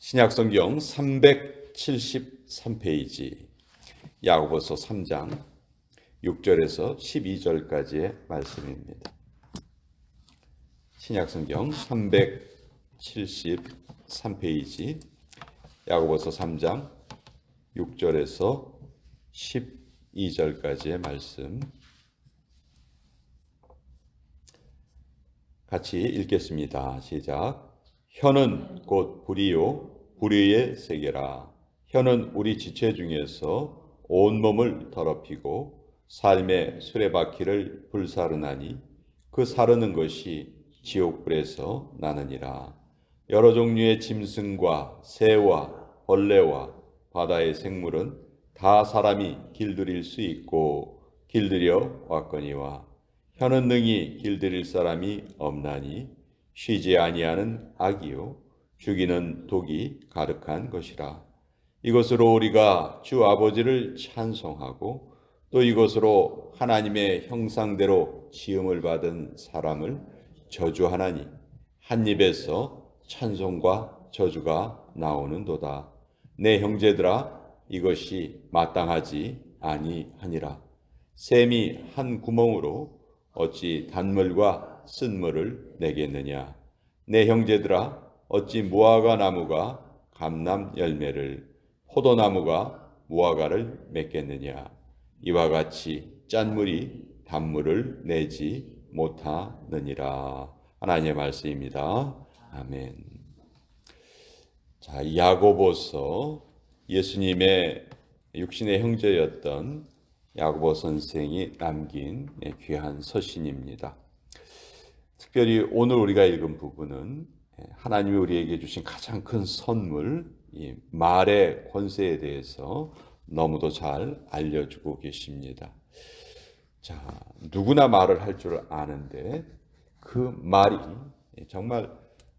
신약성경 373페이지 야고보서 3장 6절에서 12절까지의 말씀입니다. 신약성경 373페이지 야고보서 3장 6절에서 12절까지의 말씀 같이 읽겠습니다. 시작. 혀는 곧 불이요 불의의 세계라. 혀는 우리 지체 중에서 온몸을 더럽히고 삶의 수레바퀴를 불사르나니 그 사르는 것이 지옥불에서 나느니라. 여러 종류의 짐승과 새와 벌레와 바다의 생물은 다 사람이 길들일 수 있고 길들여 왔거니와 혀는 능히 길들일 사람이 없나니 쉬지 아니하는 악이요 죽이는 독이 가득한 것이라. 이것으로 우리가 주 아버지를 찬송하고 또 이것으로 하나님의 형상대로 지음을 받은 사람을 저주하나니 한 입에서 찬송과 저주가 나오는도다. 내 형제들아 이것이 마땅하지 아니하니라. 샘이 한 구멍으로 어찌 단물과 쓴물을 내겠느냐. 내 형제들아 어찌 무화과 나무가 감람 열매를 포도나무가 무화과를 맺겠느냐. 이와 같이 짠물이 단물을 내지 못하느니라. 하나님의 말씀입니다. 아멘. 자, 야고보서 예수님의 육신의 형제였던 야고보 선생이 남긴 귀한 서신입니다. 특별히 오늘 우리가 읽은 부분은 하나님이 우리에게 주신 가장 큰 선물, 이 말의 권세에 대해서 너무도 잘 알려주고 계십니다. 자, 누구나 말을 할 줄 아는데 그 말이 정말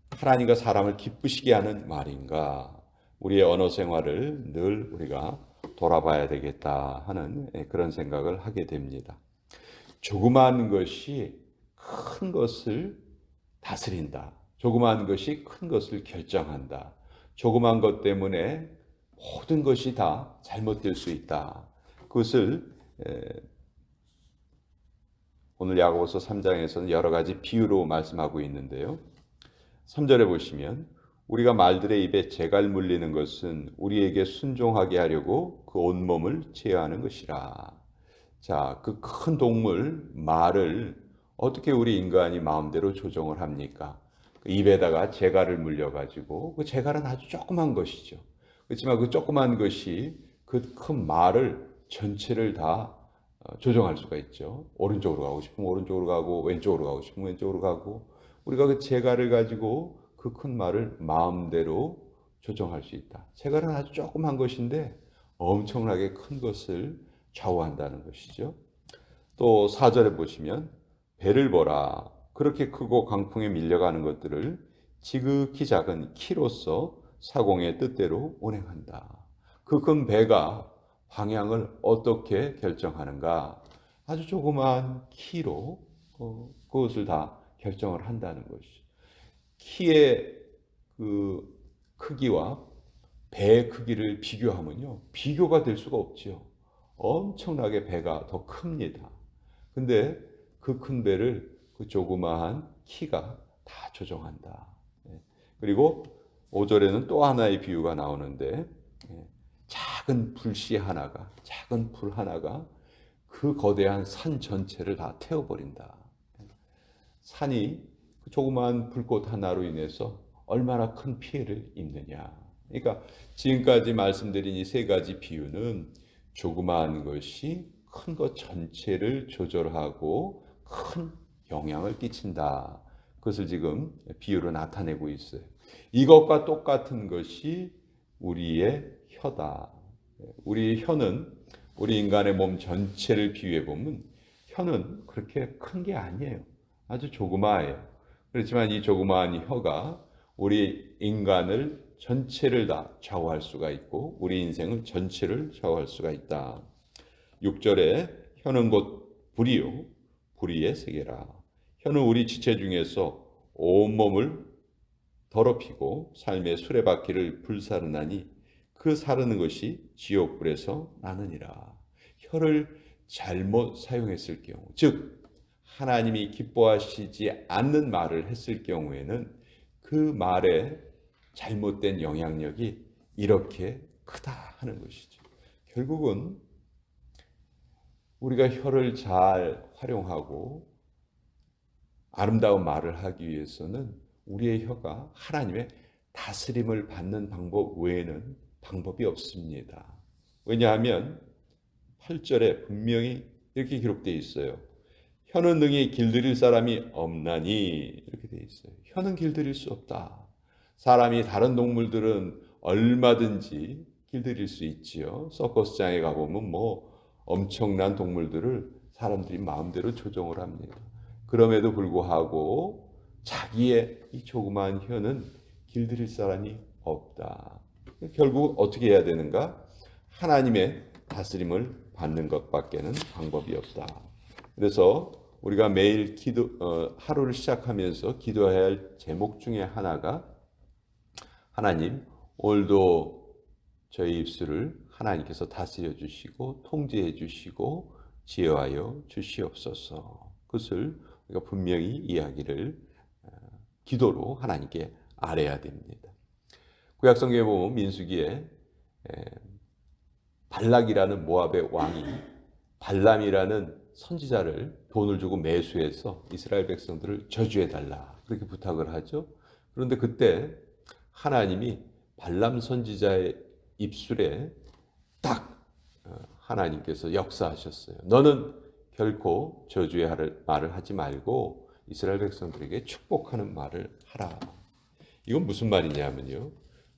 하나님과 사람을 기쁘시게 하는 말인가? 우리의 언어 생활을 늘 우리가 돌아봐야 되겠다 하는 그런 생각을 하게 됩니다. 조그마한 것이 큰 것을 다스린다. 조그마한 것이 큰 것을 결정한다. 조그마한 것 때문에 모든 것이 다 잘못될 수 있다. 그것을 오늘 야고보서 3장에서는 여러 가지 비유로 말씀하고 있는데요. 3절에 보시면 우리가 말들의 입에 재갈 물리는 것은 우리에게 순종하게 하려고 그 온몸을 제어하는 것이라. 자, 그 큰 동물 말을 어떻게 우리 인간이 마음대로 조정을 합니까? 그 입에다가 재갈을 물려가지고 그 재갈은 아주 조그만 것이죠. 그렇지만 그 조그만 것이 그 큰 말을 전체를 다 조정할 수가 있죠. 오른쪽으로 가고 싶으면 오른쪽으로 가고 왼쪽으로 가고 싶으면 왼쪽으로 가고 우리가 그 재갈을 가지고 그 큰 말을 마음대로 조정할 수 있다. 재갈은 아주 조그만 것인데 엄청나게 큰 것을 좌우한다는 것이죠. 또 4절에 보시면 배를 보라. 그렇게 크고 강풍에 밀려가는 것들을 지극히 작은 키로서 사공의 뜻대로 운행한다. 그 큰 배가 방향을 어떻게 결정하는가? 아주 조그만 키로 그것을 다 결정을 한다는 것이죠. 키의 그 크기와 배의 크기를 비교하면요, 비교가 될 수가 없지요. 엄청나게 배가 더 큽니다. 근데 그 큰 배를 그 조그마한 키가 다 조정한다. 그리고 5절에는 또 하나의 비유가 나오는데 작은 불씨 하나가, 작은 불 하나가 그 거대한 산 전체를 다 태워버린다. 산이 그 조그마한 불꽃 하나로 인해서 얼마나 큰 피해를 입느냐. 그러니까 지금까지 말씀드린 이 세 가지 비유는 조그마한 것이 큰 것 전체를 조절하고 큰 영향을 끼친다. 그것을 지금 비유로 나타내고 있어요. 이것과 똑같은 것이 우리의 혀다. 우리 혀는 우리 인간의 몸 전체를 비유해 보면 혀는 그렇게 큰 게 아니에요. 아주 조그마해요. 그렇지만 이 조그마한 혀가 우리 인간을 전체를 다 좌우할 수가 있고 우리 인생을 전체를 좌우할 수가 있다. 6절에 혀는 곧 불이요 불의의 세계라. 혀는 우리 지체 중에서 온몸을 더럽히고 삶의 수레바퀴를 불사르나니 그 사르는 것이 지옥불에서 나느니라. 혀를 잘못 사용했을 경우, 즉 하나님이 기뻐하시지 않는 말을 했을 경우에는 그 말에 잘못된 영향력이 이렇게 크다 하는 것이죠. 결국은 우리가 혀를 잘 활용하고 아름다운 말을 하기 위해서는 우리의 혀가 하나님의 다스림을 받는 방법 외에는 방법이 없습니다. 왜냐하면 8절에 분명히 이렇게 기록되어 있어요. 혀는 능히 길들일 사람이 없나니, 이렇게 되어 있어요. 혀는 길들일 수 없다. 사람이 다른 동물들은 얼마든지 길들일 수 있지요. 서커스장에 가보면 엄청난 동물들을 사람들이 마음대로 조종을 합니다. 그럼에도 불구하고 자기의 이 조그마한 혀는 길들일 사람이 없다. 결국 어떻게 해야 되는가? 하나님의 다스림을 받는 것밖에는 방법이 없다. 그래서 우리가 매일 하루를 시작하면서 기도해야 할 제목 중에 하나가, 하나님, 오늘도 저희 입술을 하나님께서 다스려 주시고 통제해 주시고 지혜하여 주시옵소서. 그것을 우리가 분명히 이야기를 기도로 하나님께 아뢰야 됩니다. 구약성경에 보면 민수기에 발락이라는 모압의 왕이 발람이라는 선지자를 돈을 주고 매수해서 이스라엘 백성들을 저주해달라 그렇게 부탁을 하죠. 그런데 그때 하나님이 발람 선지자의 입술에 딱 하나님께서 역사하셨어요. 너는 결코 저주의 말을 하지 말고 이스라엘 백성들에게 축복하는 말을 하라. 이건 무슨 말이냐면요,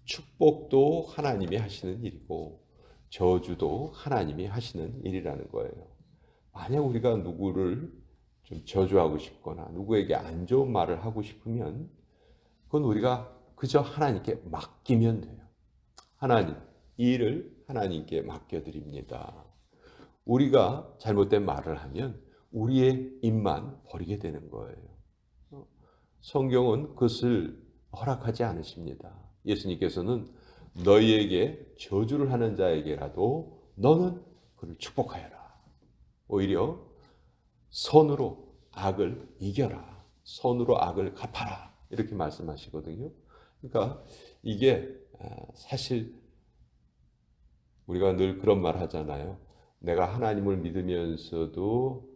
축복도 하나님이 하시는 일이고 저주도 하나님이 하시는 일이라는 거예요. 만약 우리가 누구를 좀 저주하고 싶거나 누구에게 안 좋은 말을 하고 싶으면 그건 우리가 그저 하나님께 맡기면 돼요. 하나님, 이 일을 하나님께 맡겨드립니다. 우리가 잘못된 말을 하면 우리의 입만 버리게 되는 거예요. 성경은 그것을 허락하지 않으십니다. 예수님께서는 너희에게 저주를 하는 자에게라도 너는 그를 축복하여라. 오히려 선으로 악을 이겨라. 선으로 악을 갚아라. 이렇게 말씀하시거든요. 그러니까 이게 사실 우리가 늘 그런 말 하잖아요. 내가 하나님을 믿으면서도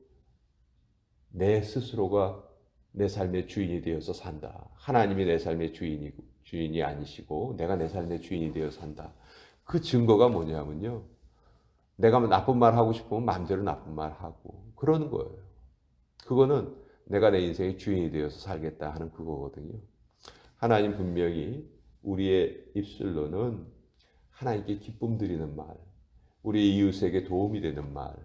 내 스스로가 내 삶의 주인이 되어서 산다. 하나님이 내 삶의 주인이 아니시고 내가 내 삶의 주인이 되어 산다. 그 증거가 뭐냐면요, 내가 나쁜 말 하고 싶으면 마음대로 나쁜 말 하고 그러는 거예요. 그거는 내가 내 인생의 주인이 되어서 살겠다 하는 그거거든요. 하나님 분명히 우리의 입술로는 하나님께 기쁨 드리는 말, 우리 이웃에게 도움이 되는 말,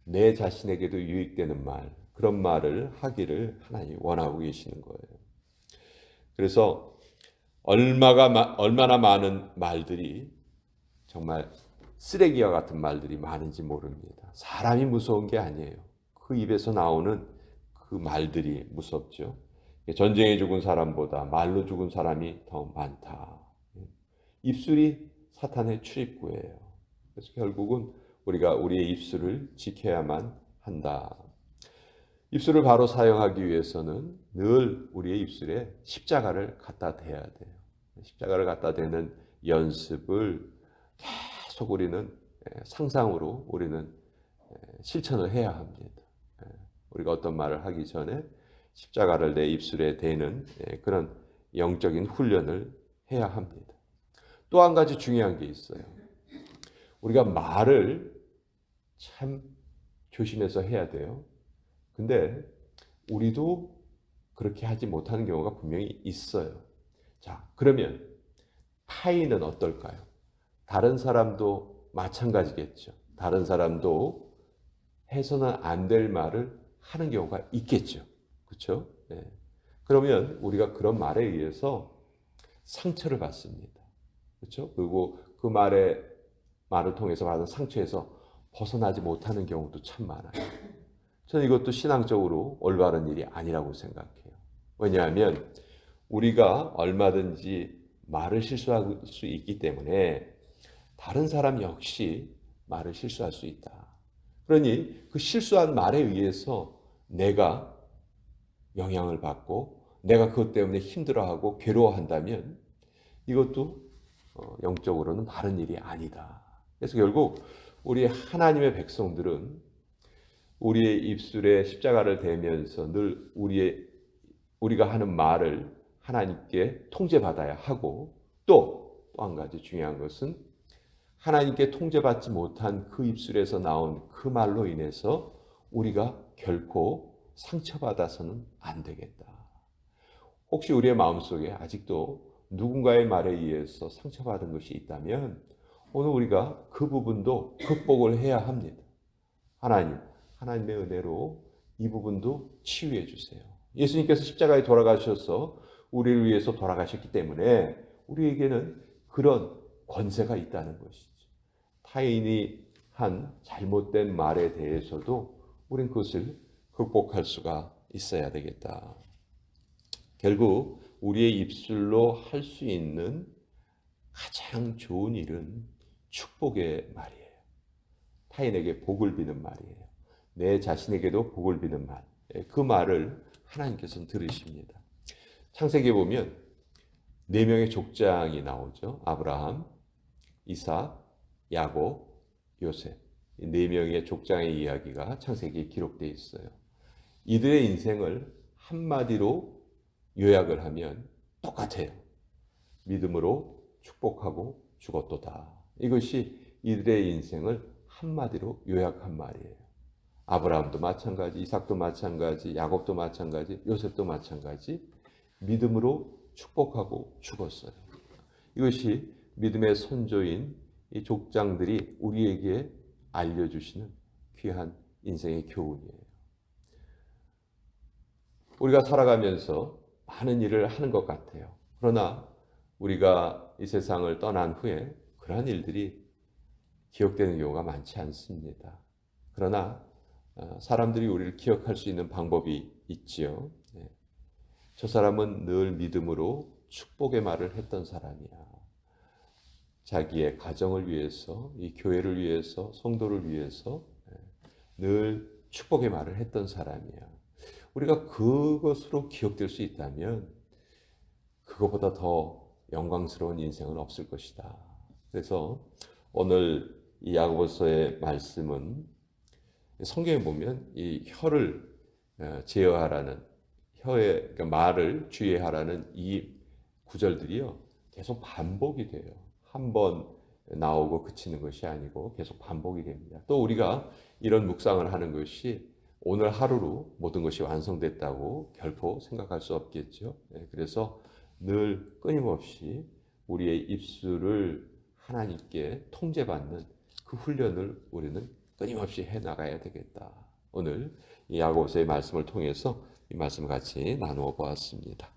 내 자신에게도 유익되는 말, 그런 말을 하기를 하나님이 원하고 계시는 거예요. 그래서 얼마나 많은 말들이, 정말 쓰레기와 같은 말들이 많은지 모릅니다. 사람이 무서운 게 아니에요. 그 입에서 나오는 그 말들이 무섭죠. 전쟁에 죽은 사람보다 말로 죽은 사람이 더 많다. 입술이 사탄의 출입구예요. 그래서 결국은 우리가 우리의 입술을 지켜야만 한다. 입술을 바로 사용하기 위해서는 늘 우리의 입술에 십자가를 갖다 대야 돼요. 십자가를 갖다 대는 연습을 계속 우리는 상상으로 우리는 실천을 해야 합니다. 우리가 어떤 말을 하기 전에 십자가를 내 입술에 대는 그런 영적인 훈련을 해야 합니다. 또 한 가지 중요한 게 있어요. 우리가 말을 참 조심해서 해야 돼요. 근데 우리도 그렇게 하지 못하는 경우가 분명히 있어요. 자, 그러면 타인은 어떨까요? 다른 사람도 마찬가지겠죠. 다른 사람도 해서는 안 될 말을 하는 경우가 있겠죠. 그렇죠? 네. 그러면 우리가 그런 말에 의해서 상처를 받습니다. 그렇죠? 그리고 그 말을 통해서 받은 상처에서 벗어나지 못하는 경우도 참 많아요. 저는 이것도 신앙적으로 올바른 일이 아니라고 생각해요. 왜냐하면 우리가 얼마든지 말을 실수할 수 있기 때문에 다른 사람 역시 말을 실수할 수 있다. 그러니 그 실수한 말에 의해서 내가 영향을 받고 내가 그것 때문에 힘들어하고 괴로워한다면 이것도 영적으로는 바른 일이 아니다. 그래서 결국 우리 하나님의 백성들은 우리의 입술에 십자가를 대면서 늘 우리가 하는 말을 하나님께 통제받아야 하고 또 한 가지 중요한 것은 하나님께 통제받지 못한 그 입술에서 나온 그 말로 인해서 우리가 결코 상처받아서는 안 되겠다. 혹시 우리의 마음속에 아직도 누군가의 말에 의해서 상처받은 것이 있다면 오늘 우리가 그 부분도 극복을 해야 합니다. 하나님의 은혜로 이 부분도 치유해 주세요. 예수님께서 십자가에 돌아가셔서 우리를 위해서 돌아가셨기 때문에 우리에게는 그런 권세가 있다는 것이죠. 타인이 한 잘못된 말에 대해서도 우린 그것을 극복할 수가 있어야 되겠다. 결국 우리의 입술로 할 수 있는 가장 좋은 일은 축복의 말이에요. 타인에게 복을 비는 말이에요. 내 자신에게도 복을 비는 말. 그 말을 하나님께서는 들으십니다. 창세기에 보면 4명의 족장이 나오죠. 아브라함, 이삭, 야곱, 요셉. 이 4명의 족장의 이야기가 창세기에 기록되어 있어요. 이들의 인생을 한마디로 요약을 하면 똑같아요. 믿음으로 축복하고 죽었도다. 이것이 이들의 인생을 한마디로 요약한 말이에요. 아브라함도 마찬가지, 이삭도 마찬가지, 야곱도 마찬가지, 요셉도 마찬가지. 믿음으로 축복하고 죽었어요. 이것이 믿음의 선조인 이 족장들이 우리에게 알려주시는 귀한 인생의 교훈이에요. 우리가 살아가면서 많은 일을 하는 것 같아요. 그러나 우리가 이 세상을 떠난 후에 그러한 일들이 기억되는 경우가 많지 않습니다. 그러나 사람들이 우리를 기억할 수 있는 방법이 있지요. 저 사람은 늘 믿음으로 축복의 말을 했던 사람이야. 자기의 가정을 위해서, 이 교회를 위해서, 성도를 위해서 늘 축복의 말을 했던 사람이야. 우리가 그것으로 기억될 수 있다면 그것보다 더 영광스러운 인생은 없을 것이다. 그래서 오늘 이 야고보서의 말씀은 성경에 보면 이 혀를 제어하라는 혀의 그러니까 말을 주의하라는 이 구절들이요 계속 반복이 돼요. 한 번 나오고 그치는 것이 아니고 계속 반복이 됩니다. 또 우리가 이런 묵상을 하는 것이 오늘 하루로 모든 것이 완성됐다고 결코 생각할 수 없겠죠. 그래서 늘 끊임없이 우리의 입술을 하나님께 통제받는 그 훈련을 우리는 끊임없이 해나가야 되겠다. 오늘 이 야고보서의 말씀을 통해서 이 말씀을 같이 나누어 보았습니다.